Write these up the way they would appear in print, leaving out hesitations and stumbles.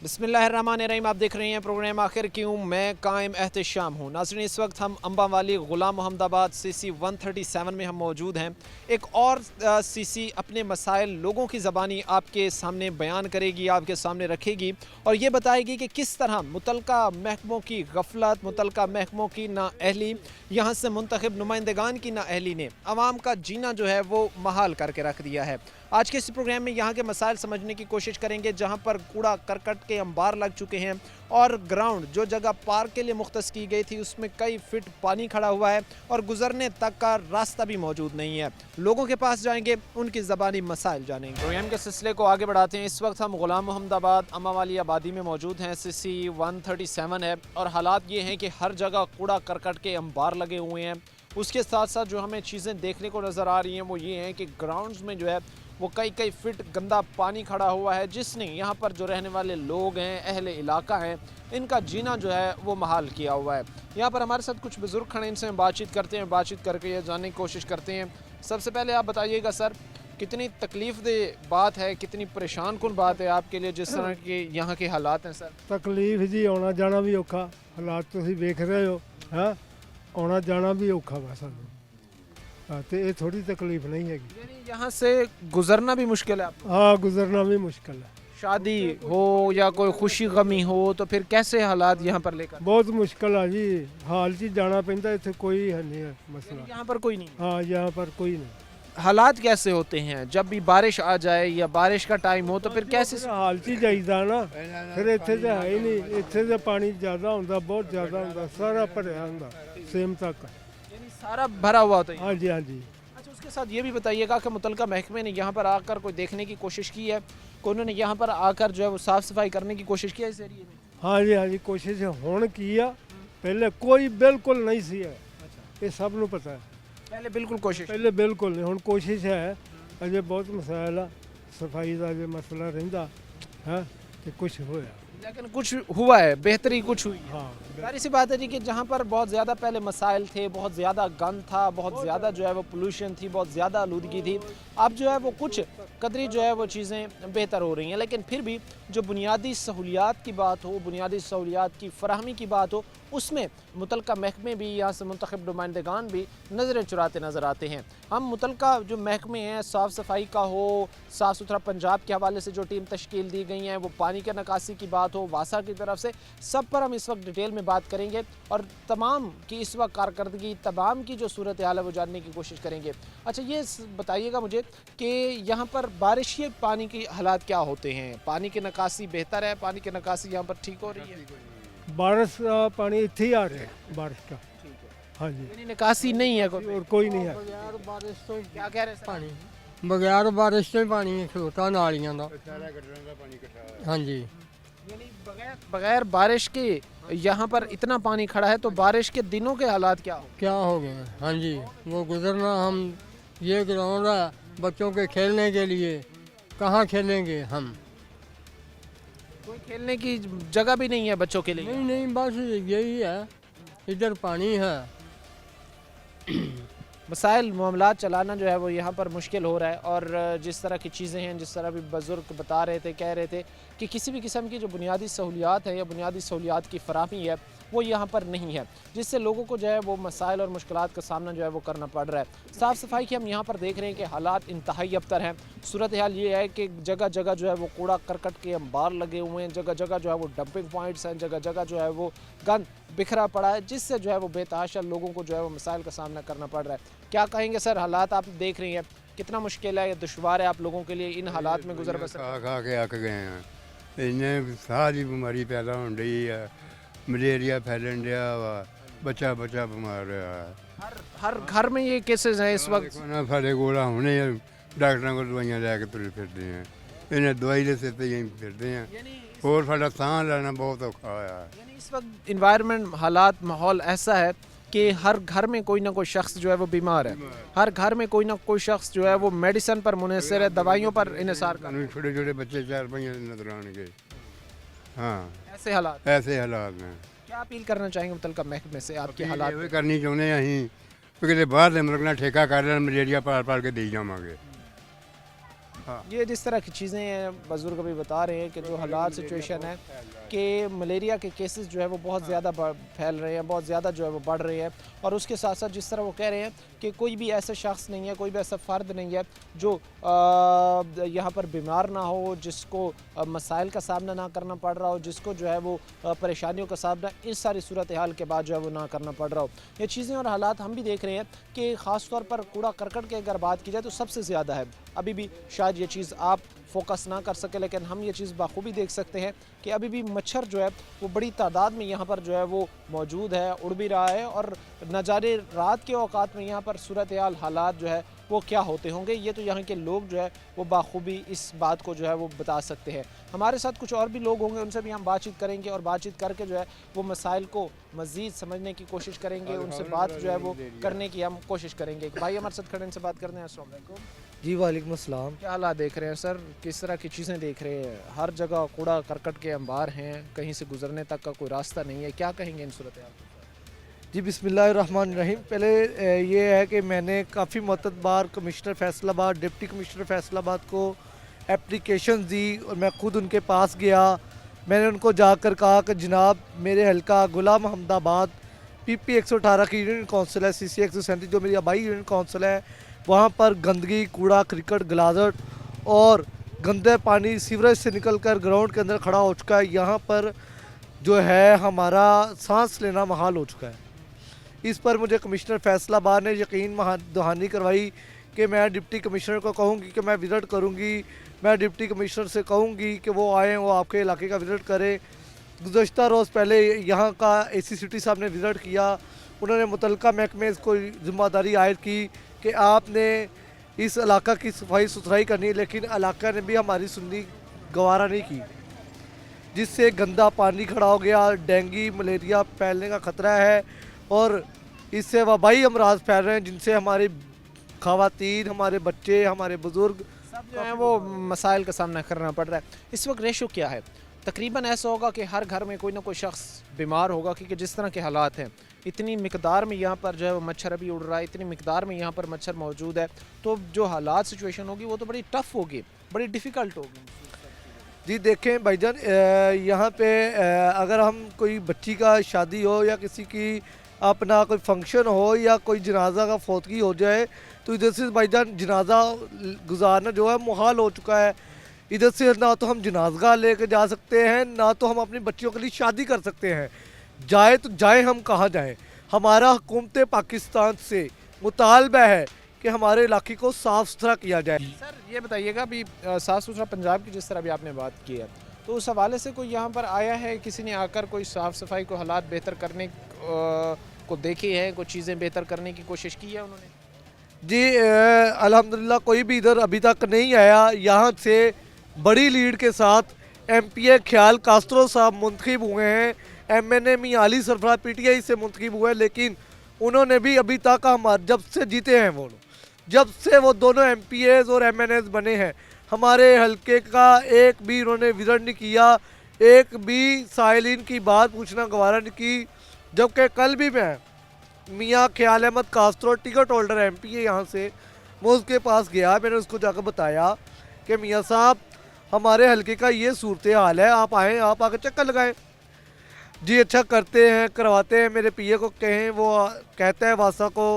बिस्मिल्लाहिर्रहमानिर्रहीम। आप देख रहे हैं प्रोग्राम आखिर क्यों, मैं कायम एहतशाम हूँ। नाज़रीन, इस वक्त हम अम्बावाली गुलाम मोहम्मदाबाद CC 137 में हम मौजूद हैं। एक और CC अपने मसाइल लोगों की ज़बानी आपके सामने बयान करेगी, आपके सामने रखेगी और ये बताएगी कि किस तरह मुतलका महकमों की गफलत, मुतलका महकमों की नाअहली, यहाँ से मुंतखब नुमाइंदगान की नाअहली ने अवाम का जीना जो है वो महाल करके रख दिया है। आज के इस प्रोग्राम में यहाँ के मसाइल समझने की कोशिश करेंगे, जहाँ पर कूड़ा करकट के अंबार लग चुके हैं और ग्राउंड जो जगह पार्क के लिए मुख्तस की गई थी उसमें कई फीट पानी खड़ा हुआ है और गुजरने तक का रास्ता भी मौजूद नहीं है। लोगों के पास जाएंगे, उनकी ज़बानी मसाइल जानेंगे। प्रोग्राम के सिलसिले को आगे बढ़ाते हैं। इस वक्त हम गुलाम मोहम्मदाबाद अम्बावाली आबादी में मौजूद हैं। CC 137 है और हालात ये हैं कि हर जगह कूड़ा करकट के अंबार लगे हुए हैं। उसके साथ साथ जो हमें चीज़ें देखने को नज़र आ रही हैं वो ये हैं कि ग्राउंड्स में जो है वो कई फीट गंदा पानी खड़ा हुआ है, जिसने यहाँ पर जो रहने वाले लोग हैं, अहले इलाका हैं, इनका जीना जो है वो महाल किया हुआ है। यहाँ पर हमारे साथ कुछ बुज़ुर्ग खड़े, इनसे हम बातचीत करते हैं, बातचीत करके ये जानने की कोशिश करते हैं। सबसे पहले आप बताइएगा सर, कितनी तकलीफ़देह बात है, कितनी परेशान कुन बात है आपके लिए जिस तरह के यहाँ के हालात हैं? सर तकलीफ जी, आना जाना भी औखा, हालात तुसीं वेख रहे हो है, आना जाना भी औखा वा सानूं। तो ये थोड़ी तकलीफ नहीं है, यानी यहाँ से गुजरना भी मुश्किल है आपको? हाँ, गुजरना भी मुश्किल है। शादी हो या कोई खुशी गमी हो तो फिर कैसे हालात यहाँ पर लेकर? बहुत मुश्किल है जी, हाल च जाना पैंदा, इत्थे कोई है नहीं है मसला। यहाँ पर कोई नहीं? हाँ, यहाँ पर कोई नहीं। हालात कैसे होते हैं जब भी बारिश आ जाए या बारिश का टाइम हो तो फिर कैसे? हाल च जाइदा ना, फिर इत्थे तो है ही नहीं, इत्थे तो पानी ज़्यादा होंदा, बहुत ज़्यादा होंदा, सारा भरिया होंदा सेम तक। यानी सारा भरा हुआ होता है? हाँ जी, हाँ जी। अच्छा, उसके साथ ये भी बताइएगा कि मुतलका महकमे ने यहाँ पर आकर कोई देखने की कोशिश की है कि उन्होंने यहाँ पर आकर जो है वो साफ़ सफाई करने की कोशिश की है इस एरिए में? हाँ जी, हाँ जी, कोशिश हुण की आ, पहले कोई बिल्कुल नहीं सी है, ये सब नूं पता है। पहले बिल्कुल कोशिश? पहले बिल्कुल नहीं, हुण कोशिश है। अजे बहुत मसाइल आ, सफाई का जो मसला रहिंदा है कि कुछ होया, लेकिन कुछ हुआ है, बेहतरी कुछ हुई है। हाँ। सारी सी बात है जी कि जहाँ पर बहुत ज़्यादा पहले मसाइल थे, बहुत ज़्यादा गंद था, बहुत ज़्यादा जो है वो पोल्यूशन थी, बहुत ज़्यादा आलूदगी थी, अब जो है वो कुछ कदरी जो है वो चीज़ें बेहतर हो रही हैं। लेकिन फिर भी जो बुनियादी सहूलियात की बात हो, बुनियादी सहूलियात की फ़राहमी की बात हो, उसमें मुतलका महकमे भी, यहाँ से मुंतखब नुमाइंदगान भी नज़रें चुराते नज़र आते हैं। हम मुतलका जो महकमे हैं, साफ़ सफाई का हो, साफ़ सुथरा पंजाब के हवाले से जो टीम तश्कील दी गई हैं, वो पानी के निकासी की बात हो, वासा की तरफ से, सब पर हम इस वक्त डिटेल में बात करेंगे और तमाम की इस वक्त कारकर्दगी, तमाम की जो सूरत हाल है वो जानने की कोशिश करेंगे। अच्छा, ये बताइएगा मुझे कि यहाँ पर बारिश के पानी के हालात क्या होते हैं? पानी की निकासी बेहतर है? पानी की निकासी यहाँ पर ठीक हो रही है? बारिश का पानी इत्थे ही आ रहा है, बारिश का। हाँ जी, यानी निकासी नहीं है कोई? और कोई नहीं है। बगैर बारिश तो क्या कह रहे हैं सर? पानी, बगैर बारिश तो ही पानी खलोता नालियां दा। हाँ जी, यानी बगैर बारिश के यहाँ पर इतना पानी खड़ा है, तो बारिश के दिनों के हालात क्या हो? क्या हो गया? हाँ जी, वो गुजरना, हम ये ग्राउंड है बच्चों के खेलने के लिए, कहाँ खेलेंगे हम? कोई खेलने की जगह भी नहीं है बच्चों के लिए? नहीं नहीं, बस यही है, इधर पानी है। मसाइल मामलात चलाना जो है वो यहाँ पर मुश्किल हो रहा है और जिस तरह की चीज़ें हैं, जिस तरह भी बुज़ुर्ग बता रहे थे, कह रहे थे कि किसी भी किस्म की जो बुनियादी सहूलियात है या बुनियादी सहूलियात की फ़राहमी है वो यहाँ पर नहीं है, जिससे लोगों को जो है वो मसाइल और मुश्किलात का सामना जो है वो करना पड़ रहा है। साफ़ सफाई की हम यहाँ पर देख रहे हैं कि हालात इंतहाई अबतर हैं। सूरत हाल ये है कि जगह जगह जो है वो कूड़ा करकट के अंबार लगे हुए हैं, जगह जगह जो है वो डंपिंग पॉइंट्स हैं, जगह जगह जो है वो गंद बिखरा पड़ा है, जिससे जो है वो बेतहाशा लोगों को जो है वो मसाइल का सामना करना पड़ रहा है। क्या कहेंगे सर, हालात आप देख रही हैं, कितना मुश्किल है या दुश्वार है आप लोगों के लिए इन हालात में गुजर बसर? खा के अक गए हैं, इन्हें साह की बीमारी पैदा हो रही है, मलेरिया फैलन दिया वा, बच्चा बच्चा बीमार रहा। हर घर में ये केसेस हैं इस वक्त? देखो ना, साढ़े कोल हमने डॉक्टरों को दवाइयाँ लैके तुरे फिरते हैं, इन्हें दवाई के सिर यहीं फिरते हैं, और साढ़ा सांस लेना बहुत औखा होया है। यानी इस वक्त इन्वायरमेंट, हालात, माहौल ऐसा है कि हर घर में कोई ना कोई शख्स जो है वो बीमार है, हर घर में कोई ना कोई शख्स जो है वो मेडिसिन पर मुनहसर है, दवाइयों पर इन्हिसार कर। छोटे छोटे बच्चे 4-5 नजर आने। हाँ, ऐसे हालात, ऐसे हालात में क्या अपील करना चाहेंगे मुतलका महकमे से आपके हालात? ये करनी चाहते हैं अं कि बाहर के मुल्क ने ठेका कर लेना, मलेरिया पाल पाल के दे जावे। हाँ। ये जिस तरह की चीज़ें हैं, बुजुर्ग अभी बता रहे हैं कि जो हालात सिचुएशन है कि मलेरिया के केसेस जो है वो बहुत ज़्यादा फैल रहे हैं, बहुत ज़्यादा जो है वो बढ़ रहे हैं। और उसके साथ साथ जिस तरह वो कह रहे हैं कि कोई भी ऐसा शख्स नहीं है, कोई भी ऐसा फ़र्द नहीं है जो यहाँ पर बीमार ना हो, जिसको मसाइल का सामना ना करना पड़ रहा हो, जिसको जो है वो परेशानियों का सामना इस सारी सूरत हाल के बाद जो है वो ना करना पड़ रहा हो। ये चीज़ें और हालात हम भी देख रहे हैं कि ख़ास तौर पर कूड़ा करकट की अगर बात की जाए तो सबसे ज़्यादा है। अभी भी शायद ये चीज़ आप फोकस ना कर सके, लेकिन हम ये चीज़ बाखूबी देख सकते हैं कि अभी भी मच्छर जो है वो बड़ी तादाद में यहाँ पर जो है वो मौजूद है, उड़ भी रहा है। और न जाने रात के औकात में यहाँ पर सूरत हालात जो है वो क्या होते होंगे, ये तो यहाँ के लोग जो है वो बाखूबी इस बात को जो है वो बता सकते हैं। हमारे साथ कुछ और भी लोग होंगे, उनसे भी हम बातचीत करेंगे और बातचीत करके जो है वो मसाइल को मज़ीद समझने की कोशिश करेंगे, उनसे बात जो है वो करने की हम कोशिश करेंगे। भाई हमारे साथ खड़े, इनसे बात करते हैं। अस्सलाम वालेकुम जी वालेकुम अस्सलाम। क्या हालात देख रहे हैं सर, किस तरह की चीज़ें देख रहे हैं? हर जगह कूड़ा करकट के अंबार हैं, कहीं से गुजरने तक का कोई रास्ता नहीं है, क्या कहेंगे इन सूरत हाल पर? जी बिस्मिल्लाहिर्रहमानिर्रहीम। पहले ये है कि मैंने काफ़ी मुतअद्दिद बार commissioner Faisalabad, deputy commissioner Faisalabad को एप्लीकेशन दी और मैं खुद उनके पास गया। मैंने उनको जाकर कहा कि जनाब मेरे हल्का गुलाम अहमदाबाद PP 118 की यूनियन काउंसिल है, CC 137 जो मेरी आबाई यूनियन काउंसिल है, वहाँ पर गंदगी, कूड़ा, क्रिकेट, गलाजट और गंदे पानी सीवरेज से निकलकर ग्राउंड के अंदर खड़ा हो चुका है। यहाँ पर जो है हमारा सांस लेना महाल हो चुका है। इस पर मुझे कमिश्नर फैसलाबाद ने यकीन दहानी करवाई कि मैं डिप्टी कमिश्नर को कहूँगी कि मैं विज़िट करूँगी, मैं डिप्टी कमिश्नर से कहूँगी कि वो आएँ, वो आपके इलाके का विज़िट करें। गुज़श्ता रोज़ पहले यहाँ का AC सिटी साहब ने विज़िट किया, उन्होंने मुतल्लिका महकमे को ज़िम्मेदारी आयद की कि आपने इस इलाका की सफाई सुथराई करनी है, लेकिन इलाका ने भी हमारी सुननी गवारा नहीं की, जिससे गंदा पानी खड़ा हो गया, डेंगू मलेरिया फैलने का ख़तरा है और इससे वबाई अमराज फैल रहे हैं जिनसे हमारी ख़वातीन, हमारे बच्चे, हमारे बुज़ुर्ग सब जो है वो मसाइल का सामना करना पड़ रहा है। इस वक्त रेशो क्या है? तकरीबन ऐसा होगा कि हर घर में कोई ना कोई शख्स बीमार होगा, क्योंकि जिस तरह के हालात हैं, इतनी मिकदार में यहाँ पर जो है वो मच्छर अभी उड़ रहा है, इतनी मिकदार में यहाँ पर मच्छर मौजूद है, तो जो हालात सिचुएशन होगी वो तो बड़ी टफ़ होगी, बड़ी डिफ़िकल्ट होगी। जी देखें भाईजान, यहाँ पे अगर हम कोई बच्ची का शादी हो या किसी की अपना कोई फंक्शन हो या कोई जनाजा का फौतगी हो जाए तो इधर से भाईजान जनाजा गुजारना जो है मुहाल हो चुका है। इधर से ना तो हम जनाजा लेके जा सकते हैं, ना तो हम अपनी बच्चियों के लिए शादी कर सकते हैं। जाए तो जाए हम कहाँ जाएं? हमारा हुकूमत पाकिस्तान से मुतालबा है कि हमारे इलाके को साफ़ सुथरा किया जाए। सर ये बताइएगा, अभी साफ़ सुथरा पंजाब की जिस तरह भी आपने बात की है, तो उस हवाले से कोई यहाँ पर आया है, किसी ने आकर कोई साफ़ सफाई को हालात बेहतर करने को देखे हैं, कुछ चीज़ें बेहतर करने की कोशिश की है उन्होंने? जी अल्हम्दुलिल्लाह कोई भी इधर अभी तक नहीं आया। यहाँ से बड़ी लीड के साथ MPA ख्याल कास्त्रो साहब मुंतखब हुए हैं, MNA मियां अली सरफराज PTI से मुंतखब हुए हैं, लेकिन उन्होंने भी अभी तक हमारे जब से जीते हैं वो लोग, जब से वो दोनों MPAs और MNAs बने हैं, हमारे हलके का एक भी उन्होंने विज़िट नहीं किया, एक भी साइलिन की बात पूछना गवारा नहीं की। जबकि कल भी मैं मियां ख्याल अहमद कास्त्रो टिकट होल्डर MPA यहाँ से, मैं उसके पास गया, मैंने उसको जाकर बताया कि मियां साहब हमारे हलके का ये सूरत हाल है, आप आएँ, आप आकर चक्कर लगाएं। जी अच्छा करते हैं, करवाते हैं, मेरे PA को कहें, वो कहता है वासा को,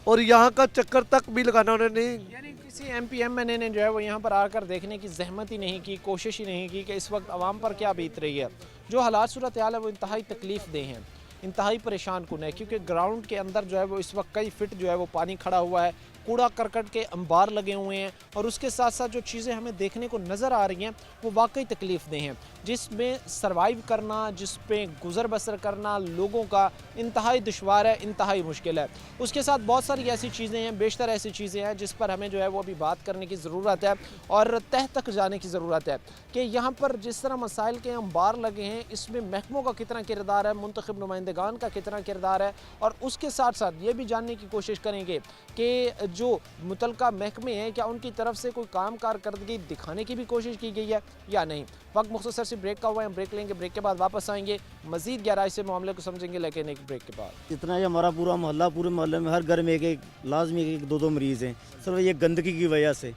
और यहाँ का चक्कर तक भी लगाना उन्होंने नहीं। यानी किसी MP MNA ने जो है वो यहाँ पर आकर देखने की जहमत ही नहीं की, कोशिश ही नहीं की कि इस वक्त आवाम पर क्या बीत रही है। जो हालात सूरत हाल है वो इंतहाई तकलीफ़ दे हैं, इंतहाई परेशान कुन है, क्योंकि ग्राउंड के अंदर जो है वो इस वक्त कई फिट जो है वो पानी खड़ा हुआ है, कूड़ा करकट के अंबार लगे हुए हैं, और उसके साथ साथ जो चीज़ें हमें देखने को नज़र आ रही हैं वो वाकई तकलीफ़ दें हैं, जिसमें सर्वाइव करना, जिस पे गुज़र बसर करना लोगों का इंतहाई दुश्वार है, इंतहाई मुश्किल है। उसके साथ बहुत सारी ऐसी चीज़ें हैं, बेशतर ऐसी चीज़ें हैं जिस पर हमें जो है वो अभी बात करने की ज़रूरत है और तह तक जाने की ज़रूरत है कि यहाँ पर जिस तरह मसाइल के अंबार लगे हैं, इसमें महकमों का कितना किरदार है, मुंतखब नुमाइंदगान का कितना किरदार है, और उसके साथ साथ ये भी जानने की कोशिश करेंगे कि जो मुतलका महकमे हैं क्या उनकी तरफ से कोई काम कारकर्दगी दिखाने की भी कोशिश की गई है या नहीं। वक्त मुख्तसर से ब्रेक का हुआ है, हम ब्रेक लेंगे, ब्रेक के बाद वापस आएंगे, मजीद गहराई से मामले को समझेंगे, लेकिन एक ब्रेक के बाद। इतना ही हमारा पूरा मोहल्ला, पूरे मोहल्ले में हर घर में एक लाजमी एक दो मरीज़ हैं, सिर्फ ये गंदगी की वजह से।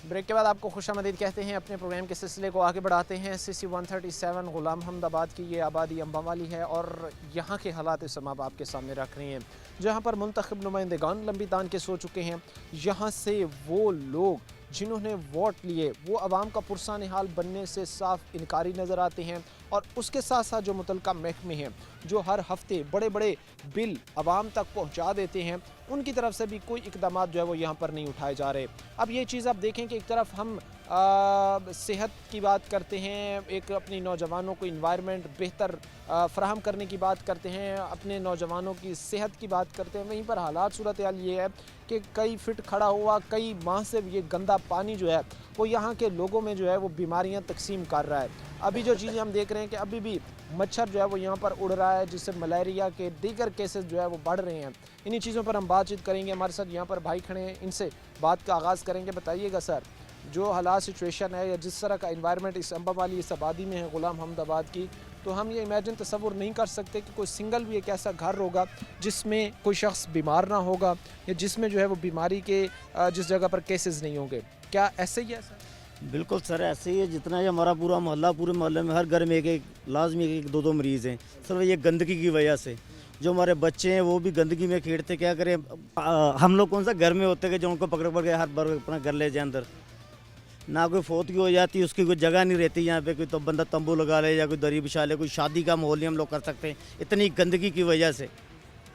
ब्रेक के बाद आपको खुशामदीद कहते हैं। अपने प्रोग्राम के सिलसिले को आगे बढ़ाते हैं। CC 137 गुलाम हमदाबाद की ये आबादी अम्बावाली है और यहाँ के हालात इस समय आप आपके सामने रख रहे हैं, जहाँ पर मुंतखब नुमाइंदगान लंबी तान के सो चुके हैं। यहाँ से वो लोग जिन्होंने वोट लिए वो अवाम का पुरसान हाल बनने से साफ इनकारी नज़र आते हैं और उसके साथ साथ जो मुतलका महकमे हैं जो हर हफ्ते बड़े बड़े बिल अवाम तक पहुंचा देते हैं, उनकी तरफ से भी कोई इकदाम जो है वो यहाँ पर नहीं उठाए जा रहे। अब ये चीज़ आप देखें कि एक तरफ हम सेहत की बात करते हैं, एक अपनी नौजवानों को इन्वायरमेंट बेहतर फ़राहम करने की बात करते हैं, अपने नौजवानों की सेहत की बात करते हैं, वहीं पर हालात सूरत हाल ये है कि कई फिट खड़ा हुआ कई माह से ये गंदा पानी जो है वो यहाँ के लोगों में जो है वो बीमारियाँ तकसीम कर रहा है। अभी जो चीज़ें हम देख रहे हैं कि अभी भी मच्छर जो है वो यहाँ पर उड़ रहा है, जिससे मलेरिया के दीगर केसेस जो है वो बढ़ रहे हैं। इन्हीं चीज़ों पर हम बातचीत करेंगे। हमारे साथ यहाँ पर भाई खड़े हैं, इनसे बात का आगाज़ करेंगे। बताइएगा सर, जो हालात सिचुएशन है या जिस तरह का इन्वायरमेंट इस अम्बावाली इस आबादी में है गुलाम हमदाबाद की, तो हम ये इमेजिन तसव्वुर नहीं कर सकते कि कोई सिंगल भी एक ऐसा घर होगा जिसमें कोई शख्स बीमार ना होगा या जिसमें जो है वो बीमारी के जिस जगह पर केसेस नहीं होंगे। क्या ऐसे ही है सर? बिल्कुल सर, ऐसे ही है। जितना ये हमारा पूरा मोहल्ला, पूरे मोहल्ले में हर घर में एक लाजमी एक दो मरीज़ हैं सर। ये गंदगी की वजह से जो हमारे बच्चे हैं वो भी गंदगी में खेलते। क्या करें, हम लोग कौन सा घर में होते कि जो उनको पकड़ के हर बार अपना घर ले जाए अंदर। ना कोई फौत की हो जाती, उसकी कोई जगह नहीं रहती यहाँ पे, कोई तो बंदा तंबू लगा ले या कोई दरी बिछा ले, कोई शादी का माहौल नहीं हम लोग कर सकते इतनी गंदगी की वजह से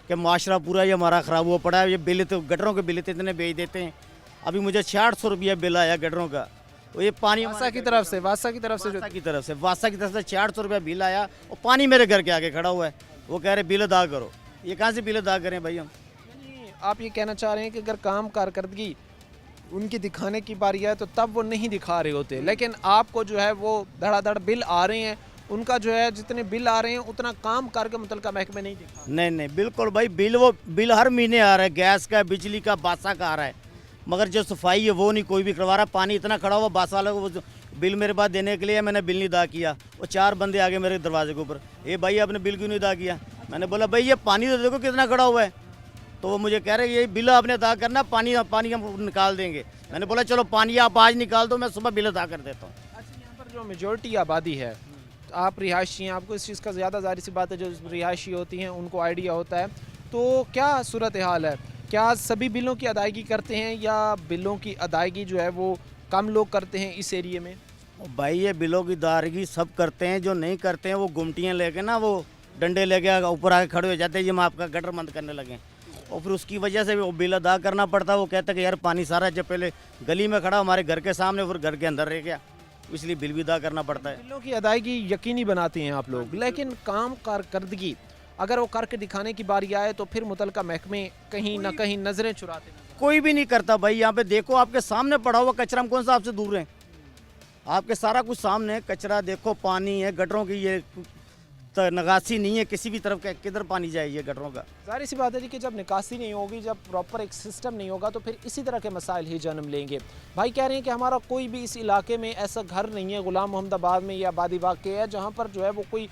कि माशरा पूरा ये हमारा ख़राब हुआ पड़ा है। ये बिल तो गटरों के बिल तो इतने भेज देते हैं। अभी मुझे 600 रुपया बिल आया गटरों का। ये पानी वासा की तरफ से वासा की तरफ से 600 रुपया बिल आया और पानी मेरे घर के आगे खड़ा हुआ है। वो कह रहे बिल अदा करो। ये कहाँ से बिल अदा करें भाई हम? आप ये कहना चाह रहे हैं कि अगर काम कारकर्दगी उनकी दिखाने की बारी है तो तब वो नहीं दिखा रहे होते, लेकिन आपको जो है वो धड़ाधड़ बिल आ रहे हैं, उनका जो है जितने बिल आ रहे हैं उतना काम करके मुतलका महकमे नहीं दिखा। नहीं बिल्कुल भाई, बिल हर महीने आ रहा है, गैस का, बिजली का, बासा का आ रहा है, मगर जो सफाई है वो नहीं कोई भी करवा रहा। पानी इतना खड़ा हुआ, बासा वाला को बिल मेरे पास देने के लिए मैंने बिल नहीं अदा किया। वो 4 बंदे आ गए मेरे दरवाजे के ऊपर, ये भाई आपने बिल क्यों नहीं अदा किया? मैंने बोला भाई ये पानी तो देखो कितना खड़ा हुआ है। तो वो मुझे कह रहे ये बिल आपने अदा करना, पानी हम निकाल देंगे। मैंने बोला चलो पानी आप आज निकाल दो, मैं सुबह बिल अदा कर देता हूँ। अच्छा, यहाँ पर जो मेजॉरिटी आबादी है, आप रिहायशी हैं, आपको इस चीज़ का ज़्यादा जाहिर सी बात है, जो रिहायशी होती हैं उनको आइडिया होता है। तो क्या सूरत हाल है? क्या सभी बिलों की अदायगी करते हैं या बिलों की अदायगी जो है वो कम लोग करते हैं इस एरिए में? भाई ये बिलों की अदायगी सब करते हैं, जो नहीं करते हैं वो गुमटियाँ लेके ना, वो डंडे लेके ऊपर आके खड़े हो जाते हैं, ये हम आपका गटर बंद करने लगे, और फिर उसकी वजह से वो बिल अदा करना पड़ता है। वो कहता है कि यार पानी सारा जब पहले गली में खड़ा हमारे घर के सामने, फिर घर के अंदर रह गया, इसलिए बिल भी अदा करना पड़ता है। बिलों की अदायगी यकीनी बनाते हैं आप लोग, लेकिन काम कारकर्दगी अगर वो करके दिखाने की बारी आए तो फिर मुतलका महकमे कहीं ना कहीं नजरें चुराते हैं। कोई भी नहीं करता भाई। यहाँ पे देखो आपके सामने पड़ा हुआ कचरा, हम कौन सा आपसे दूर हैं? आपके सारा कुछ सामने है, कचरा देखो, पानी है, गटरों की ये तो निकासी नहीं है किसी भी तरफ का, किधर पानी जाए ये गटरों का? जाहिर सी बात है कि जब निकासी नहीं होगी, जब प्रॉपर एक सिस्टम नहीं होगा तो फिर इसी तरह के मसाइल ही जन्म लेंगे। भाई कह रहे हैं कि हमारा कोई भी इस इलाके में ऐसा घर नहीं है, गुलाम मोहम्मदाबाद में या आबादी वाक़ है, जहाँ पर जो है वो कोई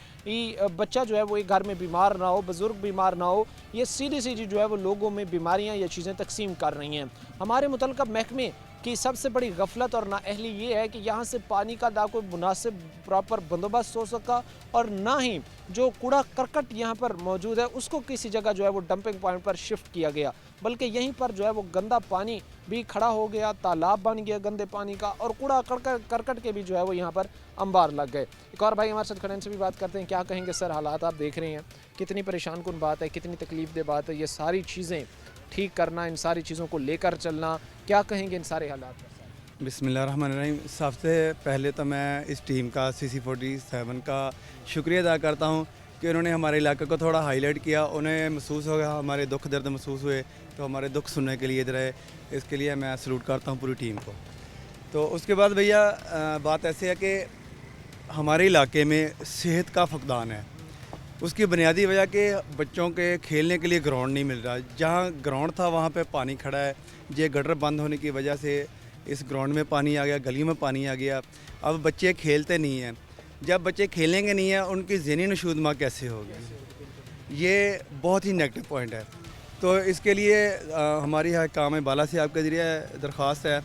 बच्चा जो है वो एक घर में बीमार ना हो, बुज़ुर्ग बीमार ना हो। ये सीधी सीधी जो है वो लोगों में बीमारियाँ या चीज़ें तकसीम कर रही हैं। हमारे मुतल्लिक़ महकमे की सबसे बड़ी गफलत और नाअहली ये है कि यहाँ से पानी का ना कोई मुनासिब प्रॉपर बंदोबस्त हो सका और ना ही जो कूड़ा करकट यहाँ पर मौजूद है उसको किसी जगह जो है वो डंपिंग पॉइंट पर शिफ्ट किया गया, बल्कि यहीं पर जो है वो गंदा पानी भी खड़ा हो गया, तालाब बन गया गंदे पानी का, और कूड़ा करकट के भी जो है वो यहाँ पर अंबार लग गए। एक और भाई हमारे साथ खड़े से भी बात करते हैं। क्या कहेंगे सर, हालात आप देख रहे हैं, कितनी परेशान कुन बात है, कितनी तकलीफ दे बात है, ये सारी चीज़ें ठीक करना, इन सारी चीज़ों को लेकर चलना, क्या कहेंगे इन सारे हालात पर? बिस्मिल्लाहिर्रहमानिर्रहीम। सबसे पहले तो मैं इस टीम का CC 47 का शुक्रिया अदा करता हूं कि उन्होंने हमारे इलाके को थोड़ा हाईलाइट किया। उन्हें महसूस हो गया, हमारे दुख दर्द महसूस हुए तो हमारे दुख सुनने के लिए इधर आए। इसके लिए मैं सलूट करता हूं पूरी टीम को। तो उसके बाद भैया बात ऐसे है कि हमारे इलाके में सेहत का फकदान है। उसकी बुनियादी वजह कि बच्चों के खेलने के लिए ग्राउंड नहीं मिल रहा। जहाँ ग्राउंड था वहाँ पे पानी खड़ा है। ये गटर बंद होने की वजह से इस ग्राउंड में पानी आ गया, गली में पानी आ गया। अब बच्चे खेलते नहीं हैं। जब बच्चे खेलेंगे नहीं हैं, उनकी ज़हनी नशोदमा कैसे होगी? ये बहुत ही नेगेटिव पॉइंट है। तो इसके लिए हमारी काम है बाला से आपके ज़रिए दरख्वास्त है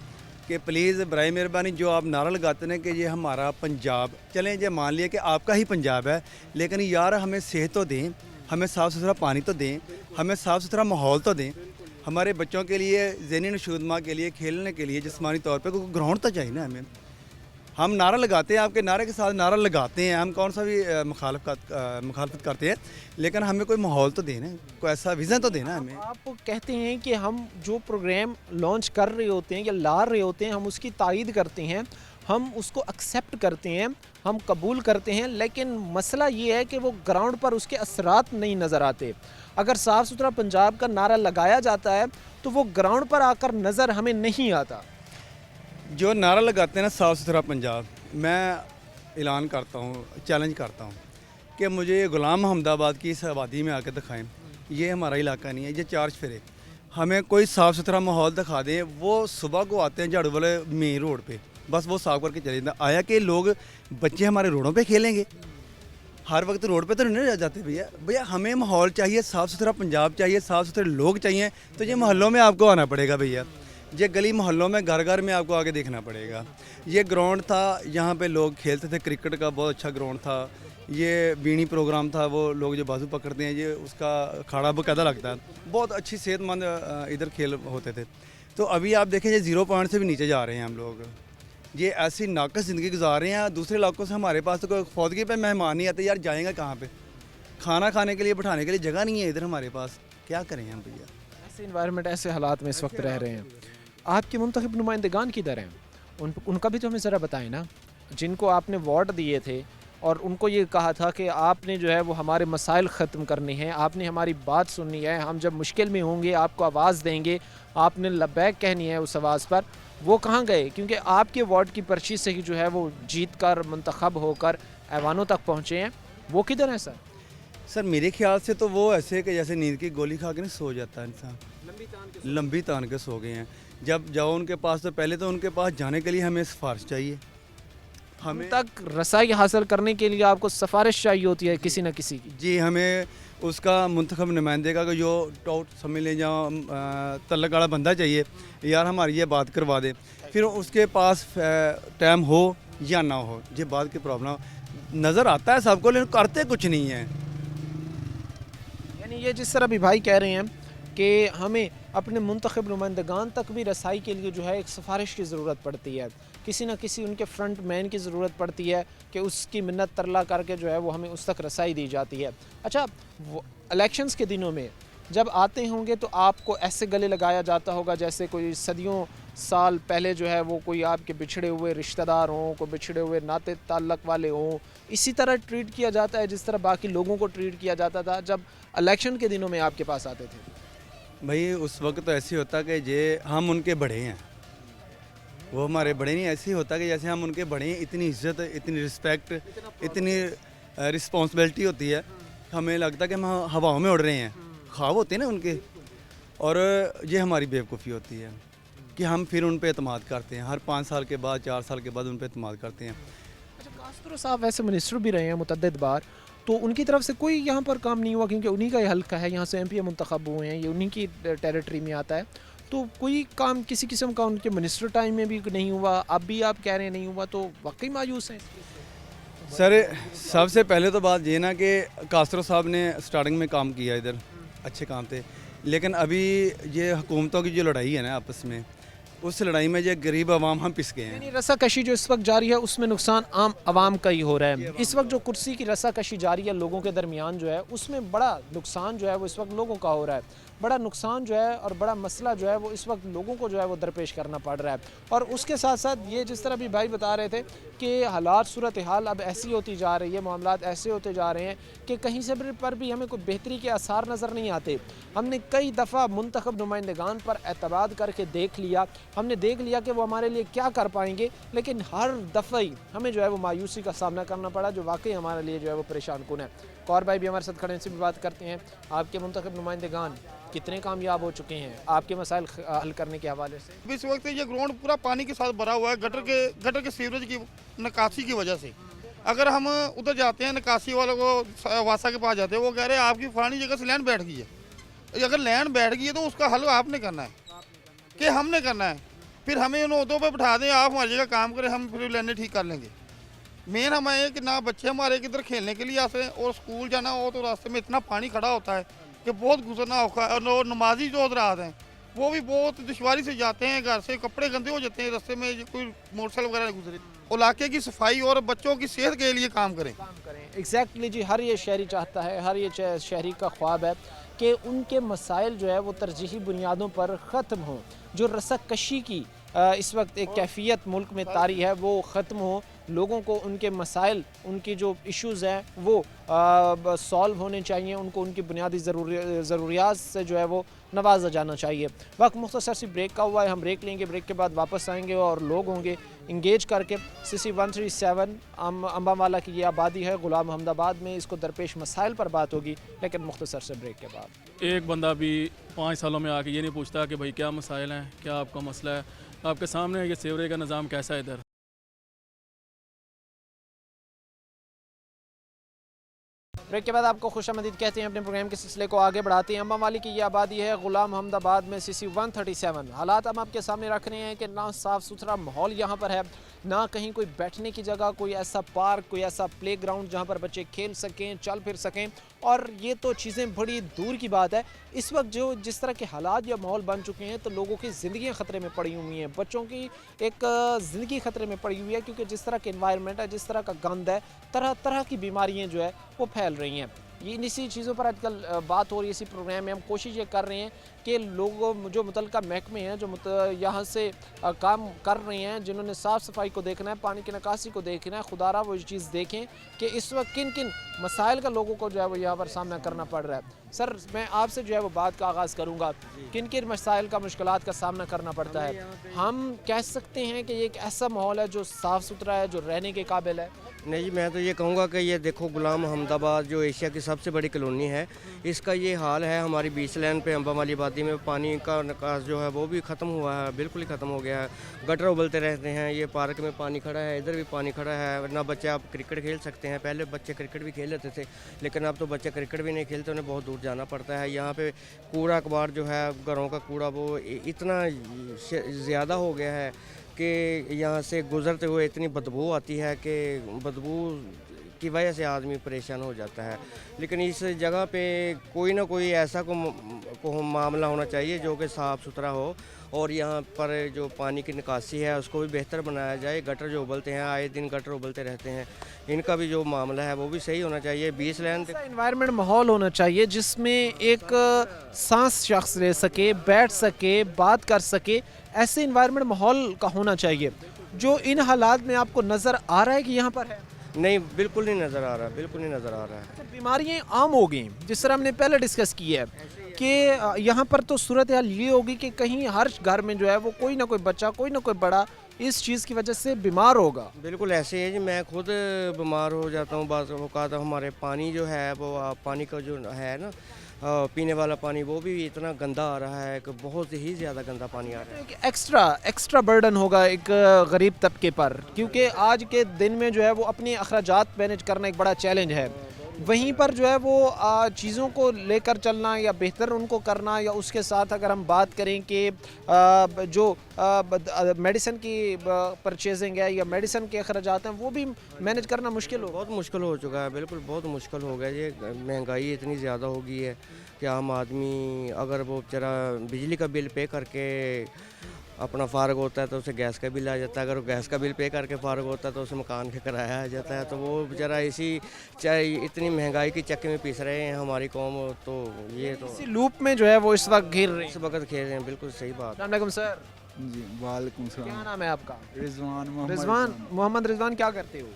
कि प्लीज़ बराए मेहरबानी जो आप नारा लगाते हैं कि ये हमारा पंजाब, चलें ये मान लिया कि आपका ही पंजाब है, लेकिन यार हमें सेहत तो दें, हमें साफ़ सुथरा पानी तो दें, हमें साफ़ सुथरा माहौल तो दें, हमारे बच्चों के लिए ज़हनी नशोदमा के लिए, खेलने के लिए, जिस्मानी तौर पे कोई ग्राउंड तो चाहिए ना हमें। हम नारा लगाते हैं, आपके नारे के साथ नारा लगाते हैं, हम कौन सा भी मुखालफत करते हैं, लेकिन हमें कोई माहौल तो देना, कोई ऐसा विज़न तो देना हमें। आप कहते हैं कि हम जो प्रोग्राम लॉन्च कर रहे होते हैं या ला रहे होते हैं, हम उसकी तायीद करते हैं, हम उसको एक्सेप्ट करते हैं, हम कबूल करते हैं, लेकिन मसला ये है कि वो ग्राउंड पर उसके असरात नहीं नज़र आते। अगर साफ़ सुथरा पंजाब का नारा लगाया जाता है तो वो ग्राउंड पर आकर नज़र हमें नहीं आता। जो नारा लगाते हैं ना साफ़ सुथरा पंजाब, मैं ऐलान करता हूँ, चैलेंज करता हूँ कि मुझे गुलाम मोहम्मदाबाद की इस आबादी में आकर दिखाएं। ये हमारा इलाका नहीं है, ये चार्ज फिरे, हमें कोई साफ़ सुथरा माहौल दिखा दें। वो सुबह को आते हैं झाड़ू वाले मेन रोड पे, बस वो साफ करके चले जाते। आया कि लोग बच्चे हमारे रोडों पे खेलेंगे, हर वक्त रोड पे तो नहीं रह जाते भैया। भैया हमें माहौल चाहिए, साफ़ सुथरा पंजाब चाहिए, साफ़ सुथरे लोग चाहिए, तो ये मोहल्लों में आपको आना पड़ेगा भैया। ये गली मोहल्लों में घर घर में आपको आगे देखना पड़ेगा। ये ग्राउंड था, यहाँ पे लोग खेलते थे, क्रिकेट का बहुत अच्छा ग्राउंड था। ये बीनी प्रोग्राम था, वो लोग जो बाजू पकड़ते हैं, ये उसका अखाड़ा बकायदा लगता है। बहुत अच्छी सेहतमंद इधर खेल होते थे। तो अभी आप देखें ये 0 पॉइंट से भी नीचे जा रहे हैं हम लोग। ये ऐसी नाकस ज़िंदगी गुजार रहे हैं। दूसरे इलाकों से हमारे पास तो कोई फौदगी पे मेहमान नहीं आते, यार जाएंगे कहाँ पे? खाना खाने के लिए, बैठाने के लिए जगह नहीं है इधर हमारे पास, क्या करें हम भैया? ऐसे इन्वायरमेंट, ऐसे हालात में इस वक्त रह रहे हैं। आपके मुंतखब नुमाइंदगान किधर हैं? उनका भी तो हमें ज़रा बताएं ना, जिनको आपने वोट दिए थे और उनको ये कहा था कि आपने जो है वो हमारे मसाइल ख़त्म करने हैं, आपने हमारी बात सुननी है, हम जब मुश्किल में होंगे आपको आवाज़ देंगे, आपने लब्बैक कहनी है उस आवाज़ पर। वो कहाँ गए? क्योंकि आपके वार्ड की पर्ची से ही जो है वो जीत कर मुंतखब होकर ऐवानों तक पहुँचे हैं। वो किधर हैं सर? सर मेरे ख्याल से तो वो ऐसे कि जैसे नींद की गोली खा के नहीं सो जाता है इंसान, लंबी तान के सो गए हैं। जब जाओ उनके पास तो पहले तो उनके पास जाने के लिए हमें सिफारिश चाहिए, हमें तक रसाई हासिल करने के लिए आपको सिफारिश चाहिए होती है किसी न किसी की। जी, हमें उसका मुंतखब नुमाइंदे का जो टॉट समझ लें या तल्लक वाला बंदा चाहिए, यार हमारी ये बात करवा दे। फिर उसके पास टाइम हो या ना हो, ये बात की प्रॉब्लम नज़र आता है सबको, लेकिन करते कुछ नहीं है। यानी ये जिस तरह भी भाई कह रहे हैं कि हमें अपने मुंतखब नुमाइंदगान तक भी रसाई के लिए जो है एक सिफारिश की ज़रूरत पड़ती है, किसी न किसी उनके फ्रंट मैन की ज़रूरत पड़ती है कि उसकी मिन्नत तरला करके जो है वो हमें उस तक रसाई दी जाती है। अच्छा, वो इलेक्शंस के दिनों में जब आते होंगे तो आपको ऐसे गले लगाया जाता होगा जैसे कोई सदियों साल पहले जो है वो कोई आपके बिछड़े हुए रिश्तेदार हों, कोई बिछड़े हुए नाते ताल्लुक़ वाले हों, इसी तरह ट्रीट किया जाता है जिस तरह बाकी लोगों को ट्रीट किया जाता था जब इलेक्शन के दिनों में आपके पास आते थे? भाई उस वक्त तो ऐसे होता कि जे हम उनके बड़े हैं, वो हमारे बड़े नहीं। ऐसे ही होता कि जैसे हम उनके बड़े हैं, इतनी इज्जत, इतनी रिस्पेक्ट, इतनी रिस्पॉन्सिबिलिटी होती है, हमें लगता कि हम हवाओं में उड़ रहे हैं। ख्वाब होते हैं ना उनके, और ये हमारी बेवकूफ़ी होती है कि हम फिर उन पर एतमाद करते हैं। हर 5 साल के बाद, 4 साल के बाद उन पर एतमाद करते हैं। अच्छा, कास्त्रो साहब वैसे मिनिस्टर भी रहे हैं मुतअद्दिद बार, तो उनकी तरफ से कोई यहाँ पर काम नहीं हुआ क्योंकि उन्हीं का ये हल्का है, यहाँ से MP मुंतखब हुए हैं, ये उन्हीं की टेरिटरी में आता है, तो कोई काम किसी किस्म का उनके मिनिस्टर टाइम में भी नहीं हुआ, अब भी आप कह रहे हैं नहीं हुआ, तो वाकई मायूस हैं। सर सबसे पहले तो बात ये ना कि कास्त्रो साहब ने स्टार्टिंग में काम किया, इधर अच्छे काम थे, लेकिन अभी ये हुकूमतों की जो लड़ाई है ना आपस में, उस लड़ाई में ये गरीब आवाम हम पिस गए हैं। यानी रस्साकशी जो इस वक्त जारी है उसमें नुकसान आम आवाम का ही हो रहा है। इस वक्त जो कुर्सी की रस्साकशी जारी है लोगों के दरमियान जो है, उसमें बड़ा नुकसान जो है वो इस वक्त लोगों का हो रहा है, बड़ा नुकसान जो है और बड़ा मसला जो है वो इस वक्त लोगों को जो है वो दरपेश करना पड़ रहा है। और उसके साथ साथ ये जिस तरह भी भाई बता रहे थे कि हालात, सूरत हाल अब ऐसी होती जा रही है, मामलात ऐसे होते जा रहे हैं कि कहीं से पर भी हमें कोई बेहतरी के आसार नज़र नहीं आते। हमने कई दफ़ा मुंतखब नुमाइंदगान पर एतबार करके देख लिया, हमने देख लिया कि वो हमारे लिए क्या कर पाएंगे, लेकिन हर दफ़ा ही हमें जो है वो मायूसी का सामना करना पड़ा, जो वाकई हमारे लिए जो है वो परेशान कुन है। कौर भाई भी हमारे साथ खड़े हैं, इनसे भी बात करते हैं। आपके मुंतखब नुमाइंदगान कितने कामयाब हो चुके हैं आपके मसाइल हल करने के हवाले से? इस वक्त ये ग्राउंड पूरा पानी के साथ भरा हुआ है, गटर के सीवरेज की निकासी की वजह से। अगर हम उधर जाते हैं, निकासी वालों को वासा के पास जाते हैं, वो कह रहे हैं आपकी फलानी जगह से लैंड बैठ गई है। अगर लैंड बैठ गई है तो उसका हल आपने करना है कि हमने करना है। फिर हमें उन ओहदों पर बिठा दें, आप हमारी जगह काम करें, हम फिर लेने ठीक कर लेंगे। मेन हमें है कि ना बच्चे हमारे किधर खेलने के लिए आते हैं और स्कूल जाना हो तो रास्ते में इतना पानी खड़ा होता है कि बहुत गुजरना होता है। और नमाजी जो उधर आते हैं वो भी बहुत दुश्वारी से जाते हैं, घर से कपड़े गंदे हो जाते हैं, रास्ते में कोई मोटरसाइकिल वगैरह नहीं गुजरे। इलाके की सफाई और बच्चों की सेहत के लिए काम करें। एग्जैक्टली जी, हर ये शहरी चाहता है, हर ये शहरी का ख्वाब है कि उनके मसाइल जो है वो तरजीही बुनियादों पर ख़त्म हों। जो रस्साकशी की इस वक्त एक कैफियत मुल्क में तारी है वो ख़त्म हो, लोगों को उनके मसाइल, उनकी जो इश्यूज़ हैं वो सॉल्व होने चाहिए, उनको उनकी बुनियादी ज़रूरियात से जो है वो नवाजा जाना चाहिए। वक्त मुख्तसर सी ब्रेक का हुआ है, हम ब्रेक लेंगे, ब्रेक के बाद वापस आएंगे और लोग होंगे इंगेज करके। CC 137 अम्बावाला की ये आबादी है गुलाम मोहम्मदाबाद में, इसको दरपेश मसाइल पर बात होगी, लेकिन मुख्तसर से ब्रेक के बाद। एक बंदा भी 5 सालों में आके ये नहीं पूछता कि भाई क्या मसाइल हैं, क्या आपका मसला है। आपके सामने है कि सेवरेज का निज़ाम कैसा है इधर। ब्रेक के बाद आपको खुशामदीद कहते हैं, अपने प्रोग्राम के सिलसिले को आगे बढ़ाते हैं। अम्बावाली की ये आबादी है गुलाम मोहम्मदाबाद में, CC 137। हालात हम आपके सामने रख रहे हैं कि ना साफ़ सुथरा माहौल यहाँ पर है, ना कहीं कोई बैठने की जगह, कोई ऐसा पार्क, कोई ऐसा प्ले ग्राउंड जहाँ पर बच्चे खेल सकें, चल फिर सकें। और ये तो चीज़ें बड़ी दूर की बात है। इस वक्त जो जिस तरह के हालात या माहौल बन चुके हैं तो लोगों की ज़िंदगियाँ ख़तरे में पड़ी हुई हैं, बच्चों की एक ज़िंदगी ख़तरे में पड़ी हुई है, क्योंकि जिस तरह के इन्वायरमेंट है, जिस तरह का गंद है, तरह तरह की बीमारियाँ जो है वो फैल रही हैं। ये इसी चीज़ों पर आजकल बात हो रही है। इसी प्रोग्राम में हम कोशिश ये कर रहे हैं कि लोगों जो मुतल्लिका महकमे हैं, जो यहाँ से काम कर रहे हैं, जिन्होंने साफ़ सफाई को देखना है, पानी की निकासी को देखना है, खुदारा वो चीज़ देखें कि इस वक्त किन किन मसाइल का लोगों को जो है वो यहाँ पर सामना करना पड़ रहा है। सर, मैं आपसे जो है वो बात का आगाज़ करूँगा, किन किन मसाइल का, मुश्किलात का सामना करना पड़ता है। हम कह सकते हैं कि ये एक ऐसा माहौल है जो साफ़ सुथरा है, जो रहने के काबिल है। नहीं जी, मैं तो ये कहूँगा कि ये देखो गुलाम मोहम्मदाबाद जो एशिया की सबसे बड़ी कॉलोनी है, इसका ये हाल है। हमारी बीच लाइन पे अम्बावाली आबादी में पानी का निकास जो है वो भी ख़त्म हुआ है, बिल्कुल ही ख़त्म हो गया है। गटर उबलते रहते हैं, ये पार्क में पानी खड़ा है, इधर भी पानी खड़ा है, ना बच्चे आप क्रिकेट खेल सकते हैं। पहले बच्चे क्रिकेट भी खेल लेते थे, लेकिन अब तो बच्चे क्रिकेट भी नहीं खेलते, उन्हें बहुत दूर जाना पड़ता है। यहाँ पे कूड़ा कबाड़ जो है, घरों का कूड़ा वो इतना ज़्यादा हो गया है कि यहाँ से गुज़रते हुए इतनी बदबू आती है कि बदबू की वजह से आदमी परेशान हो जाता है। लेकिन इस जगह पे कोई ना कोई ऐसा को मामला होना चाहिए जो कि साफ़ सुथरा हो, और यहाँ पर जो पानी की निकासी है उसको भी बेहतर बनाया जाए। गटर जो उबलते हैं, आए दिन गटर उबलते रहते हैं, इनका भी जो मामला है वो भी सही होना चाहिए। 20 लाइन एनवायरनमेंट माहौल होना चाहिए जिसमें एक सांस शख्स ले सके, बैठ सके, बात कर सके, ऐसे इन्वायरमेंट माहौल का होना चाहिए। जो इन हालात में आपको नज़र आ रहा है कि यहाँ पर है? नहीं, बिल्कुल नहीं नज़र आ रहा, बिल्कुल नहीं नज़र आ रहा है। बीमारियाँ आम हो गई, जिस तरह हमने पहले डिस्कस की है कि यहाँ पर तो सूरत हाल ये होगी कि कहीं हर घर में जो है वो कोई ना कोई बच्चा, कोई ना कोई बड़ा इस चीज़ की वजह से बीमार होगा। बिल्कुल ऐसे है जी, मैं खुद बीमार हो जाता हूँ बाज़ औक़ात। हमारे पानी जो है वो पानी का जो है ना, पीने वाला पानी, वो भी इतना गंदा आ रहा है कि बहुत ही ज़्यादा गंदा पानी आ रहा है। एक एक्स्ट्रा बर्डन होगा एक गरीब तबके पर, क्योंकि आज के दिन में जो है वो अपने अखराजात मैनेज करना एक बड़ा चैलेंज है। वहीं पर जो है वो चीज़ों को लेकर चलना या बेहतर उनको करना, या उसके साथ अगर हम बात करें कि जो मेडिसिन की परचेजिंग है या मेडिसिन के अखराजात हैं, वो भी मैनेज करना मुश्किल हो, बहुत मुश्किल हो चुका है। बिल्कुल बहुत मुश्किल हो गया। ये महंगाई इतनी ज़्यादा हो गई है कि आम आदमी अगर वो बेचारा बिजली का बिल पे करके अपना फ़ारग होता है तो उसे गैस का बिल आ जाता है, अगर वो गैस का बिल पे करके फ़ारग होता है तो उसे मकान का किराया आ जाता है। तो वो बेचारा इसी इतनी महंगाई की चक्के में पीस रहे हैं हमारी कौम। तो ये तो इसी लूप में जो है वो इस वक्त घिर रहे हैं, इस वक्त खेल रहे हैं। बिल्कुल सही बात। अस्सलाम वालेकुम सर। जी वालेकुम सलाम। क्या नाम है आपका? रिजवान मोहम्मद रिजवान। क्या करते हो?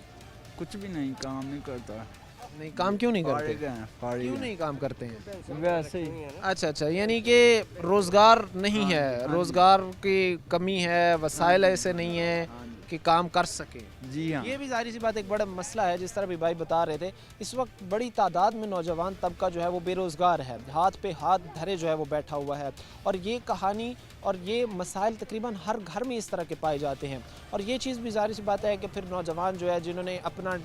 कुछ भी नहीं, काम नहीं करता। नहीं, काम क्यों नहीं करते? क्यों नहीं काम करते हैं? वैसे ही। अच्छा, यानी कि रोज़गार नहीं है, रोज़गार की कमी है, वसाइल ऐसे नहीं है, कि काम कर सकें। जी हाँ। ये भी जाहिर सी बात एक बड़ा मसला है, जिस तरह भी भाई बता रहे थे। इस वक्त बड़ी तादाद में नौजवान तबका जो है वो बेरोज़गार है, हाथ पे हाथ धरे जो है वो बैठा हुआ है, और ये कहानी और ये मसाइल तकरीबन हर घर में इस तरह के पाए जाते हैं। और ये चीज़ भी जाहिर सी बात है कि फिर नौजवान जो है जिन्होंने अपना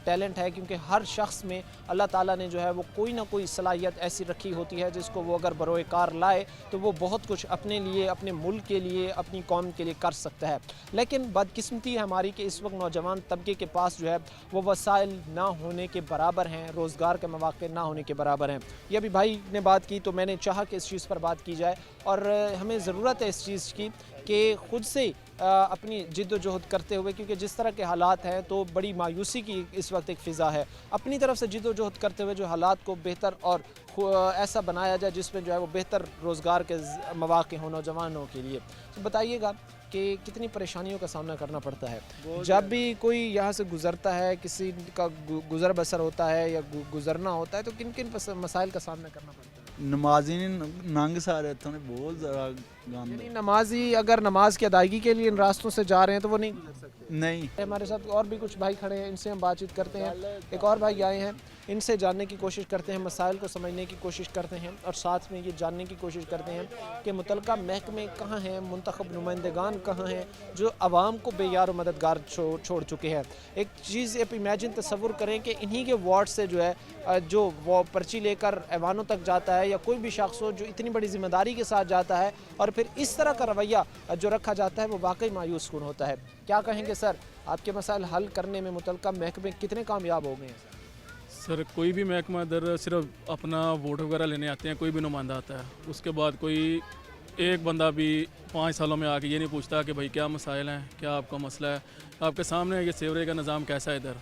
टैलेंट है, क्योंकि हर शख्स में अल्लाह ताला ने जो है वो कोई ना कोई सलाहियत ऐसी रखी होती है जिसको वो अगर बरोए कार लाए तो वो बहुत कुछ अपने लिए, अपने मुल्क के लिए, अपनी कौम के लिए कर सकता है। लेकिन बदकिस्मती है हमारी कि इस वक्त नौजवान तबके के पास जो है वो वसाइल ना होने के बराबर हैं, रोज़गार के मौक़े ना होने के बराबर हैं। ये अभी भाई ने बात की तो मैंने चाहा कि इस चीज़ पर बात की जाए, और हमें ज़रूरत है इस चीज़ की कि ख़ुद से अपनी जिद्दोजहद करते हुए, क्योंकि जिस तरह के हालात हैं तो बड़ी मायूसी की इस वक्त एक फ़िज़ा है, अपनी तरफ से जिद्दोजहद करते हुए जो हालात को बेहतर और ऐसा बनाया जाए जिसमें जो है वो बेहतर रोज़गार के मौक़े हों नौजवानों के लिए। तो बताइएगा कि कितनी परेशानियों का सामना करना पड़ता है जब भी कोई यहाँ से गुज़रता है, किसी का गुज़र बसर होता है या गुज़रना होता है, तो किन किन मसाइल का सामना करना पड़ता है? नमाजी नंग सारे तो बहुत ज़्यादा गंद। नमाजी अगर नमाज की अदायगी के लिए इन रास्तों से जा रहे हैं तो वो नहीं गुजर सकते। नहीं। हमारे साथ और भी कुछ भाई खड़े हैं, इनसे हम बातचीत करते हैं। एक और भाई आए हैं, इनसे जानने की कोशिश करते हैं, मसाइल को समझने की कोशिश करते हैं, और साथ में ये जानने की कोशिश करते हैं कि मुतलका महकमे कहाँ हैं, मुंतखब नुमाइंदगान कहाँ हैं जो आवाम को बेयार मददगार छोड़ चुके हैं। एक चीज़ आप इमेजिन तसव्वुर करें कि इन्हीं के वार्ड से जो है जो वो पर्ची लेकर ऐवानों तक जाता है, या कोई भी शख्स हो जो इतनी बड़ी जिम्मेदारी के साथ जाता है और फिर इस तरह का रवैया जो रखा जाता है, वो वाकई मायूस कुन होता है। क्या कहेंगे सर, आपके मसाइल हल करने में मुतलका महकमे कितने कामयाब हो गए हैं? सर कोई भी महकमा इधर सिर्फ अपना वोट वगैरह लेने आते हैं, कोई भी नुमाइंदा आता है, उसके बाद कोई एक बंदा भी 5 सालों में आके ये नहीं पूछता कि भाई क्या मसाइल हैं, क्या आपका मसला है। आपके सामने ये सेवरे का निज़ाम कैसा है। इधर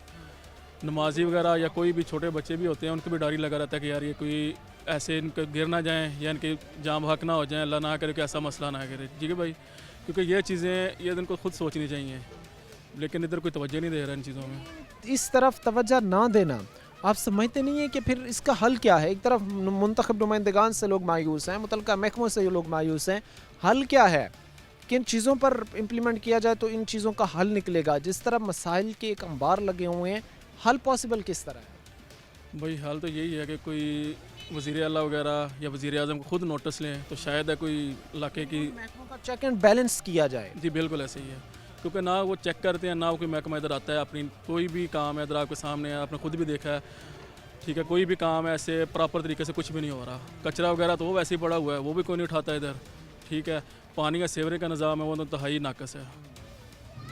नमाजी वगैरह या कोई भी छोटे बच्चे भी होते हैं, उनको भी डर ही लगा रहता है कि यार ये कोई ऐसे इनके गिर ना जाएँ या इनके जाम हक ना हो जाएँ, अल्लाह ना करे कि ऐसा मसला ना करे। ठीक है भाई, क्योंकि ये चीज़ें ये इनको खुद सोचनी चाहिए, लेकिन इधर कोई तवज्जो नहीं दे रहा इन चीज़ों में। इस तरफ तवज्जो ना देना, आप समझते नहीं है कि फिर इसका हल क्या है? एक तरफ मुंतखब नुमाइंदगान से लोग मायूस हैं, मुतलका महकमों से लोग मायूस हैं, हल क्या है? किन चीज़ों पर इम्प्लीमेंट किया जाए तो इन चीज़ों का हल निकलेगा? जिस तरह मसाइल के एक अंबार लगे हुए हैं, हल पॉसिबल किस तरह है? भाई हाल तो यही है कि कोई वज़ीर आला वगैरह या वज़ीर आज़म को खुद नोटिस लें तो शायद है कोई इलाके की महकमों का चेक एंड बैलेंस किया जाए। जी बिल्कुल ऐसे ही है, क्योंकि ना वो चेक करते हैं, ना कोई महकमा इधर आता है। अपनी कोई भी काम है इधर आपके सामने है, आपने खुद भी देखा है। ठीक है, कोई भी काम ऐसे प्रॉपर तरीके से कुछ भी नहीं हो रहा। कचरा वगैरह तो वो वैसे ही पड़ा हुआ है, वो भी कोई नहीं उठाता इधर। ठीक है, पानी का सेवरे का निज़ाम है वो तो इंतहाई नाकस है।